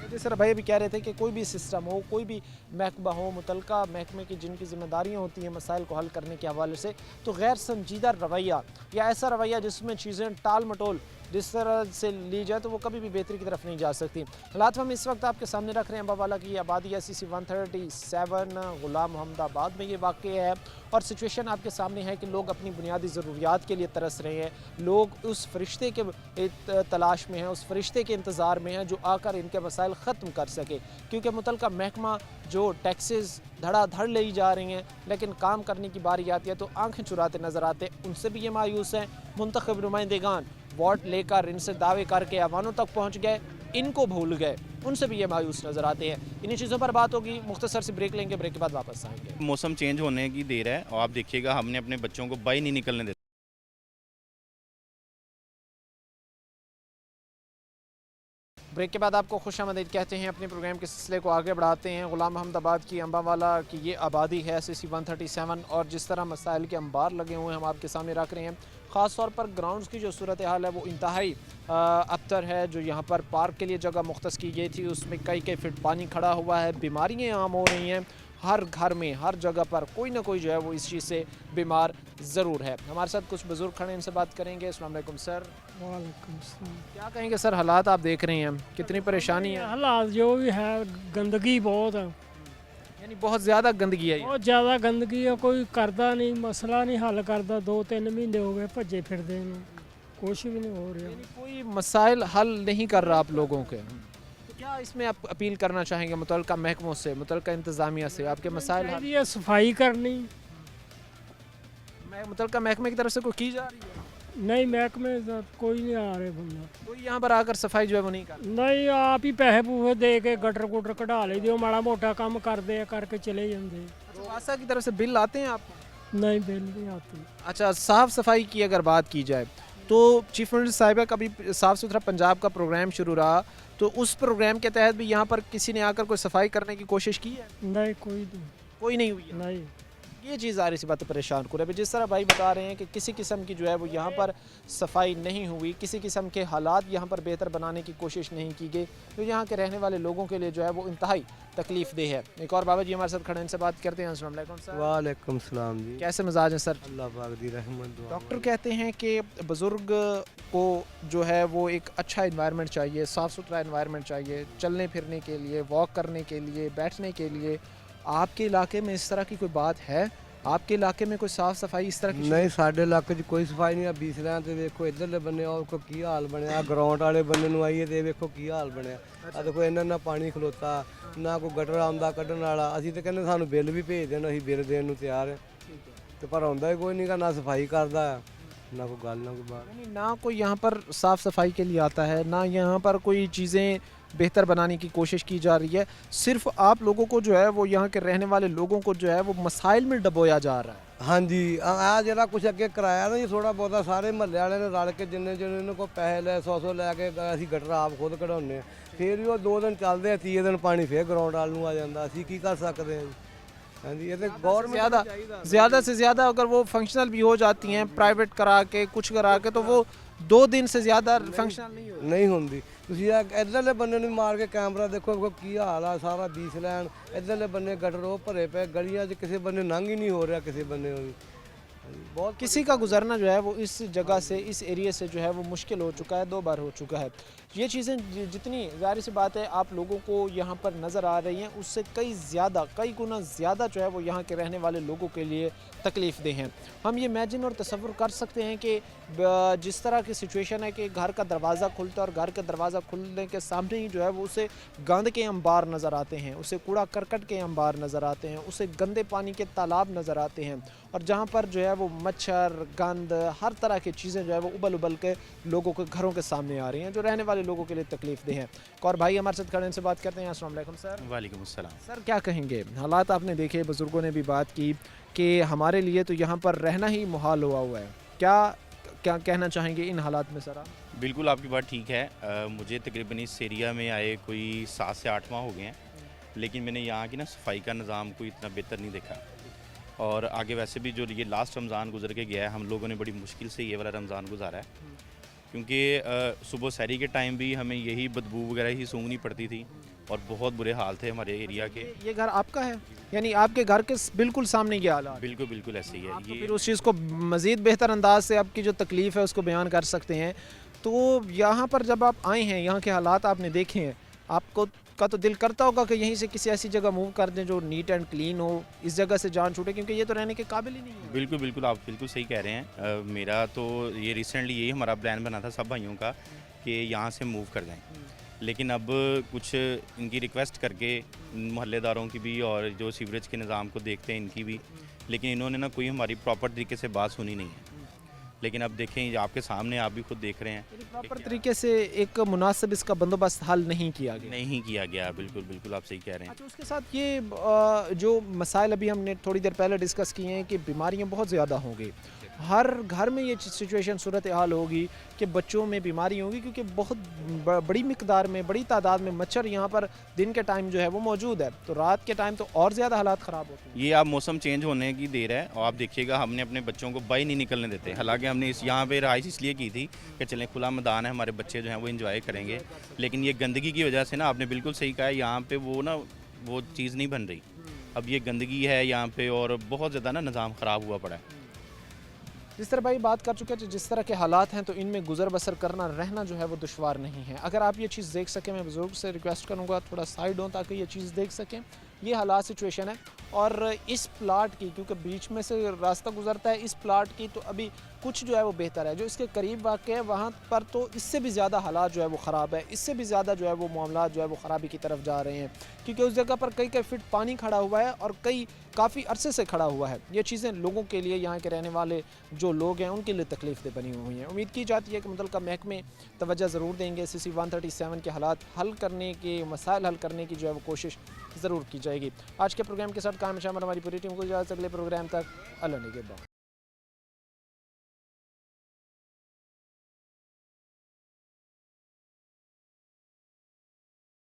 जैसे सर भाई भी कह रहे थे कि कोई भी सिस्टम हो, कोई भी महकमा हो, मुतलका महकमे की जिनकी जिम्मेदारियाँ होती हैं मसाइल को हल करने के हवाले से, तो गैर संजीदा रवैया या ऐसा रवैया जिसमें चीज़ें टाल मटोल जिस तरह से ली जाए तो वो कभी भी बेहतरी की तरफ नहीं जा सकती। हालात हम इस वक्त आपके सामने रख रहे हैं अम्बावाला की आबादी SCC 137 गुलाम मोहम्मदाबाद में ये वाक़ है, और सिचुएशन आपके सामने है कि लोग अपनी बुनियादी ज़रूरियात के लिए तरस रहे हैं। लोग उस फरिश्ते के तलाश में हैं, उस फरिश्ते के इंतज़ार में हैं जो आकर इनके मसाइल ख़त्म कर सके, क्योंकि मुतलका महकमा जो टैक्सेस धड़ाधड़ ले जा रही हैं, लेकिन काम करने की बारी आती है तो आंखें चुराते नज़र आते हैं। उनसे भी ये मायूस हैं। मुंतखब नुमाइंदगान वोट लेकर इनसे दावे करके ऐवानों तक पहुँच गए, इनको भूल गए, उनसे भी ये मायूस नज़र आते हैं। इन्हीं चीज़ों पर बात होगी। मुख्तसर से ब्रेक लेंगे, ब्रेक के बाद वापस आएंगे। मौसम चेंज होने की देर है और आप देखिएगा हमने अपने बच्चों को बाहर नहीं निकलने देते। ब्रेक के बाद आपको खुशामदीद कहते हैं। अपने प्रोग्राम के सिलसिले को आगे बढ़ाते हैं। गुलाम मोहम्मदाबाद की अम्बावाला की ये आबादी है SCC 137, और जिस तरह मसाइल के अंबार लगे हुए हैं हम आपके सामने रख रहे हैं। ख़ास तौर पर ग्राउंड्स की जो सूरत हाल है वो इंतहाई अबतर है। जो यहाँ पर पार्क के लिए जगह मुख्तस की गई थी उसमें कई फीट पानी खड़ा हुआ है। बीमारियाँ आम हो रही हैं, हर घर में हर जगह पर कोई ना कोई जो है वो इस चीज़ से बीमार ज़रूर है। हमारे साथ कुछ बुज़ुर्ग खड़े हैं, इनसे बात करेंगे। अस्सलाम वालेकुम सर। वालेकुम सलाम। क्या कहेंगे सर, हालात आप देख रहे हैं, कितनी परेशानी है? हालात जो भी है, गंदगी बहुत है, यानी बहुत ज़्यादा गंदगी है। बहुत ज़्यादा गंदगी है, कोई करता नहीं, मसला नहीं हल करता। 2-3 महीने हो गए भज्जे फिरदे नूं, कुछ भी नहीं हो रहा। कोई मसाइल हल नहीं कर रहा आप लोगों के, तो क्या इसमें आप अपील करना चाहेंगे मुतलका महकमों से, मुतलका इंतज़ामिया से? आपके मसाइल हल ये सफाई करनी मुतलका महकमे की तरफ से कोई की जा रही है? नहीं महकमे से कोई नहीं आ रहे बंदा, कोई यहाँ पर आकर सफाई जो है वो नहीं कर। नहीं आप ही पैसे पूहे दे के गटर गुटर कढ़ा ले दियो, माड़ा मोटा काम कर दे करके चले जाते। अच्छा, वासा की तरफ से बिल आते हैं आपको? नहीं बिल नहीं आती। अच्छा, साफ़ सफाई की अगर बात की जाए तो चीफ मिनिस्टर साहिबा कभी साफ़ सुथरा पंजाब का प्रोग्राम शुरू रहा, तो उस प्रोग्राम के तहत भी यहाँ पर किसी ने आकर कोई सफाई करने की कोशिश की है? नहीं कोई नहीं हुई है। नहीं। ये चीज़ आ रही सी बात परेशान कर रही है। जिस तरह भाई बता रहे हैं कि किसी किस्म की जो है वो यहाँ पर सफाई नहीं हुई, किसी किस्म के हालात यहाँ पर बेहतर बनाने की कोशिश नहीं की गई, तो यहाँ के रहने वाले लोगों के लिए जो है वो इंतहाई तकलीफ देह है। एक और बाबा जी हमारे साथ खड़े, इनसे बात करते हैं। अस्सलाम वालेकुम सर। वालेकुम सलाम जी। कैसे मिजाज हैं सर? अल्लाह पाक दी रहमत। डॉक्टर कहते हैं कि बुज़ुर्ग को जो है वो एक अच्छा इन्वायरमेंट चाहिए, साफ़ सुथरा इन्वायरमेंट चाहिए, चलने फिरने के लिए, वॉक करने के लिए, बैठने के लिए। आपके इलाके में इस तरह की कोई बात है? आपके इलाके में कोई साफ़ सफाई इस तरह की? नहीं साढ़े इलाके कोई सफाई नहीं। 20 लैन तो देखो इधरले बन्ने और को की हाल बनया, ग्राउंड वाले बन्ने ਨੂੰ आइए तो देखो की हाल बनया। आ देखो इन्ना ना पानी खलोता, ना कोई गटर आंदा कड्ढਣ वाला। ਅਸੀਂ ਤਾਂ ਕਹਿੰਦੇ ਸਾਨੂੰ ਬਿੱਲ ਵੀ ਭੇਜ ਦੇਣ, ਅਸੀਂ ਬਿੱਲ ਦੇਣ ਨੂੰ ਤਿਆਰ ਹਾਂ, ਤੇ ਪਰ ਆਉਂਦਾ ਹੀ ਕੋਈ ਨਹੀਂਗਾ, ਨਾ ਸਫਾਈ ਕਰਦਾ, ना कोई गल ना कोई बात। यानी ना कोई यहाँ पर साफ़ सफाई के लिए आता है, ना यहाँ पर कोई चीज़ें बेहतर बनाने की कोशिश की जा रही है। सिर्फ आप लोगों को जो है वो यहाँ के रहने वाले लोगों को जो है वो मसाइल में डबोया जा रहा है। हाँ जी, आ जरा कुछ अगे कराया ना जी थोड़ा बहुत, सारे महल्ले वाले ने रल के जिन्ने जिन्होंने को पैसे ले 100 लैके असीं गटर आप खुद कढ़ाउने, फिर भी वो 2 दिन चलते हैं, 30 दिन पानी फिर ग्राउंड वाल नूं आ जाता। असीं की कर सकते हैं? हाँ जी, ये तो गवर्नमेंट ज़्यादा से ज़्यादा अगर वो फंक्शनल भी हो जाती हैं प्राइवेट करा के, कुछ करा के, तो वो 2 दिन से ज़्यादा फंक्शनल नहीं होंदी। ਤੁਸੀਂ ਇਧਰਲੇ ਬੰਨੇ ਨੂੰ ਮਾਰ ਕੇ ਕੈਮਰਾ ਦੇਖੋ ਕੀ ਹਾਲ ਆ, ਸਾਰਾ 20 ਲੈਣ ਇਧਰਲੇ ਬੰਨੇ ਗਟਰ ਉਹ ਭਰੇ ਪਏ, ਗਲੀਆਂ 'ਚ ਕਿਸੇ ਬੰਨੇ ਲੰਘ ही नहीं हो रहा, किसी ਬੰਨੇ भी बहुत किसी का गुजरना जो है वो इस जगह से, इस एरिया से जो है वो मुश्किल हो चुका है, 2 बार हो चुका है। ये चीज़ें जितनी ज़ाहिर सी बात है आप लोगों को यहाँ पर नज़र आ रही हैं, उससे कई गुना ज़्यादा जो है वो यहाँ के रहने वाले लोगों के लिए तकलीफ़ देह हैं। हम ये इमेजिन और तसव्वुर कर सकते हैं कि जिस तरह की सिचुएशन है कि घर का दरवाज़ा खुलता है और घर का दरवाज़ा खुलने के सामने ही जो है वो उसे गंद के अंबार नज़र आते हैं, उसे कूड़ा करकट के अंबार नज़र आते हैं, उसे गंदे पानी के तालाब नज़र आते हैं, और जहाँ पर जो है वो मच्छर, गंद, हर तरह की चीज़ें जो है वो उबल के लोगों के घरों के सामने आ रही हैं, जो रहने वाले लोगों के लिए तकलीफ़ देह है। और भाई हमारे साथ खड़े, इनसे बात करते हैं। अस्सलाम वालेकुम सर। वालेकुम अस्सलाम। सर क्या कहेंगे, हालात आपने देखे, बुज़ुर्गों ने भी बात की कि हमारे लिए तो यहाँ पर रहना ही मुहाल हुआ है, क्या कहना चाहेंगे इन हालात में सर आप? बिल्कुल आपकी बात ठीक है। मुझे तकरीबन इस एरिया में आए कोई 7 से 8 माह हो गए हैं, लेकिन मैंने यहाँ की ना सफाई का निज़ाम कोई इतना बेहतर नहीं देखा। और आगे वैसे भी जो ये लास्ट रमज़ान गुजर के गया है, हम लोगों ने बड़ी मुश्किल से ये वाला रमज़ान गुजारा है, क्योंकि सुबह सहरी के टाइम भी हमें यही बदबू वगैरह ही सूंघनी पड़ती थी और बहुत बुरे हाल थे हमारे एरिया के। ये घर आपका है, यानी आपके घर के बिल्कुल सामने ये हालात? बिल्कुल बिल्कुल ऐसे ही है। ये फिर उस चीज़ को मज़ीद बेहतर अंदाज से आपकी जो तकलीफ़ है उसको बयान कर सकते हैं। तो यहाँ पर जब आप आए हैं, यहाँ के हालात आपने देखे हैं, आपको का तो दिल करता होगा कि यहीं से किसी ऐसी जगह मूव कर दें जो नीट एंड क्लीन हो, इस जगह से जान छूटे, क्योंकि ये तो रहने के काबिल ही नहीं है। बिल्कुल बिल्कुल आप बिल्कुल सही कह रहे हैं। मेरा तो ये रिसेंटली यही हमारा प्लान बना था सब भाइयों का कि यहाँ से मूव कर जाएं, लेकिन अब कुछ इनकी रिक्वेस्ट करके मोहल्लेदारों की भी और जो सीवरेज के निज़ाम को देखते हैं इनकी भी, लेकिन इन्होंने ना कोई हमारी प्रॉपर तरीके से बात सुनी नहीं है। लेकिन अब देखें आपके सामने, आप भी खुद देख रहे हैं, प्रॉपर तरीके से एक मुनासिब इसका बंदोबस्त हल नहीं किया गया। बिल्कुल बिल्कुल आप सही कह रहे हैं। अच्छा, उसके साथ ये जो मसाइल अभी हमने थोड़ी देर पहले डिस्कस किए हैं कि बीमारियां बहुत ज़्यादा होंगी, हर घर में ये सिचुएशन सूरत हाल होगी कि बच्चों में बीमारी होगी, क्योंकि बहुत बड़ी मिकदार में, बड़ी तादाद में मच्छर यहाँ पर दिन के टाइम जो है वो मौजूद है, तो रात के टाइम तो और ज़्यादा हालात ख़राब होते हैं। ये आप मौसम चेंज होने की देर है और आप देखिएगा हमने अपने बच्चों को बाहर नहीं निकलने देते। हालांकि हमने यहाँ पे रहाइश इसलिए की थी कि चलें खुला मैदान है, हमारे बच्चे जो हैं वो एंजॉय करेंगे, लेकिन ये गंदगी की वजह से ना, आपने बिल्कुल सही कहा है, यहाँ पे वो चीज़ नहीं बन रही। अब ये गंदगी है यहाँ पे और बहुत ज़्यादा ना निज़ाम ख़राब हुआ पड़ा है। जिस तरह भाई बात कर चुके हैं, जिस तरह के हालात हैं, तो इनमें गुजर बसर करना, रहना जो है वो दुश्वार नहीं है। अगर आप ये चीज़ देख सकें, मैं बुजुर्ग से रिक्वेस्ट करूँगा थोड़ा साइड हो ताकि ये चीज़ देख सकें। ये हालात सिचुएशन है। और इस प्लाट की, क्योंकि बीच में से रास्ता गुजरता है, इस प्लाट की तो अभी कुछ जो है वो बेहतर है। जो इसके करीब वाक़ है वहाँ पर तो इससे भी ज़्यादा हालात जो है वो ख़राब है, इससे भी ज़्यादा जो है वो मामला जो है वो ख़राबी की तरफ जा रहे हैं, क्योंकि उस जगह पर कई फीट पानी खड़ा हुआ है और कई काफ़ी अरसे से खड़ा हुआ है। ये चीज़ें लोगों के लिए, यहाँ के रहने वाले जो लोग हैं उनके लिए तकलीफ दे बनी हुई हैं। उम्मीद की जाती है कि मुतल्लिका महकमे तवज्जो ज़रूर देंगे, CC 137 के हालात हल करने के, मसाइल हल करने की जो है वो कोशिश ज़रूर की जाएगी। आज के प्रोग्राम के साथ काम शामिल हमारी पूरी टीम को इजाज़त, अगले प्रोग्राम तक अल्लाह निगहबान।